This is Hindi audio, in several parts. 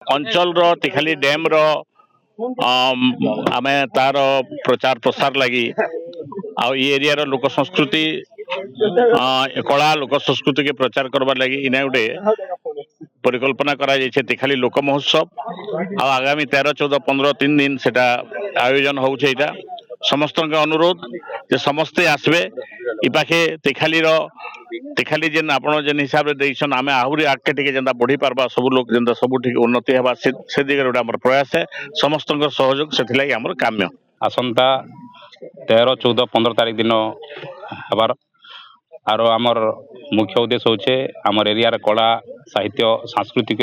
अंचल तिखाली डैम आमे तार प्रचार प्रसार लगी एरिया लोक संस्कृति कला लोक संस्कृति के प्रचार करवार लगी इना गोटे परिकल्पना करा तिखाली लोक महोत्सव आगामी 13, 14, 15 3 दिन से आयोजन होउछे। समस्त अनुरोध जे समस्ते आसबे इपाखे तिखाली जेन आपण जेन हिसाब रे देइछन आमे आहुरी आके टिके जेंदा बढ़ी पारबा सब लोग जेंदा सब ठीक उन्नति हेबा से दिगरे गोटे हमर प्रयास है। समस्त सहयोग सेथिलाई हमर काम्य आसंता 13, 14, 15 तारीख दिन हबार आरो आमर मुख्य उद्देश्य होचे आमर एरिया रे कला साहित्य सांस्कृतिक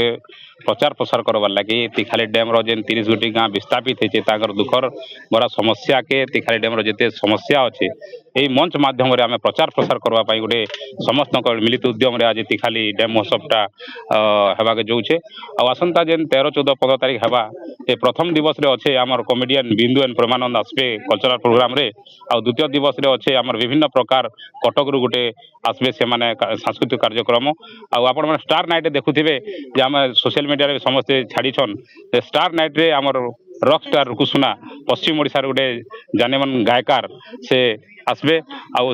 प्रचार प्रसार करवार लगी तिखाली डैम रो जेन 30 गोटी गाँ विस्थापित होचे ताकर दुखर बड़ा समस्या के तिखाली डैम रो जेते समस्या अच्छे यही मंच माध्यम रे आमे प्रचार प्रसार करबा पई गोटे समस्त मिलित उद्यम रे आज तिखाली डैम महोत्सवटा हेबा के जोचे आसंता जेन 13, 14, 15 तारीख हेबा ए प्रथम दिवस रे अच्छे आमर कॉमेडियन बिंदु एंड प्रेमानंद आसबे कल्चरल प्रोग्राम रे द्वितीय दिवस रे अच्छे आमर विभिन्न प्रकार कटक रु गोटे आसबे से माने सांस्कृतिक कार्यक्रम आपण माने स्टार नाइट देखुथिबे जे आम सोशल मीडिया रे समस्ते छाड़ीछन स्टार नाइट रे आमर रॉक स्टार रुकुसुना पश्चिम ओडिसा रे गोटे जानेमन गायकार से आसबे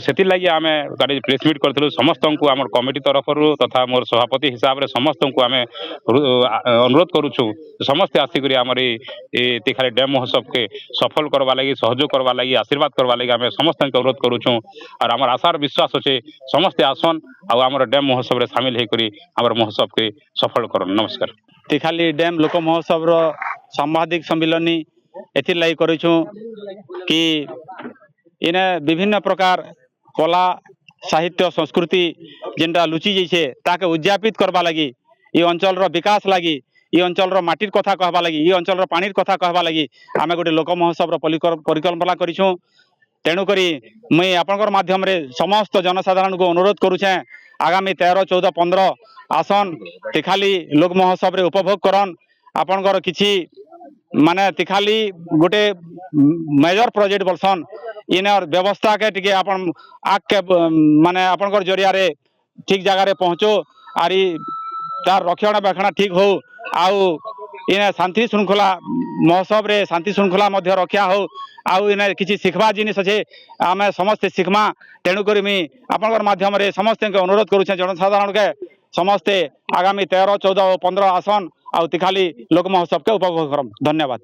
से लगी आम प्रेस मीट करूँ समस्त को आम कमिटी तरफ तथा मोर सभापति हिसाब से समस्त को आम अनुरोध करुचु समस्ते आसिक आमर तिखाली डैम महोत्सव के सफल करवा लगी सहयोग करवा लगी आशीर्वाद करवा लगी आम समस्त अनुरोध करुचु और आम आशार विश्वास अच्छे समस्ते आसन आमर डैम महोत्सव रे सामिल होकर आमर महोत्सव के सफल कर। नमस्कार। तिखाली डैम लोक महोत्सव सांबादिक सम्मिलनी एथि लगी करूँ कि इने विभिन्न प्रकार कला साहित्य संस्कृति जेनटा लुचि जाइए ताके उद्यापित करवा लगी ये अंचल विकास लगी ये अंचल माटिर कथा कहवा लगी ये अंचल पानीर कथा कहवा लगी आमे गोटे लोक महोत्सव परिकल्पना करिछुं। तेणुक मुई आपनकर माध्यम रे समस्त जनसाधारण को अनुरोध करुछे आगामी 13, 14, 15 आसन तिखाली लोक महोत्सव रे उपभोग करन आपनकर किछि माने तिखाली गोटे मेजर प्रोजेक्ट बोलसन इनर व्यवस्था के टिके आपन आग के माने आपनकर जरिया रे ठीक जगह रे पहुँचो आरी तार रक्षणाबेक्षण ठीक हो आउ इने शांति श्रृंखला महोत्सव रे शांति श्रृंखला मध्य रक्षा हो आउ इने किछि शिखबा जिनिस अच्छे आमे समस्ते शिखमा। तेणुक आपनकर माध्यम रे समस्त के अनुरोध करुछे जनसाधारण के समस्ते आगामी 13, 14 और 15 आसन आउ तिखाली लोक महोत्सव के उपभोग करम। धन्यवाद।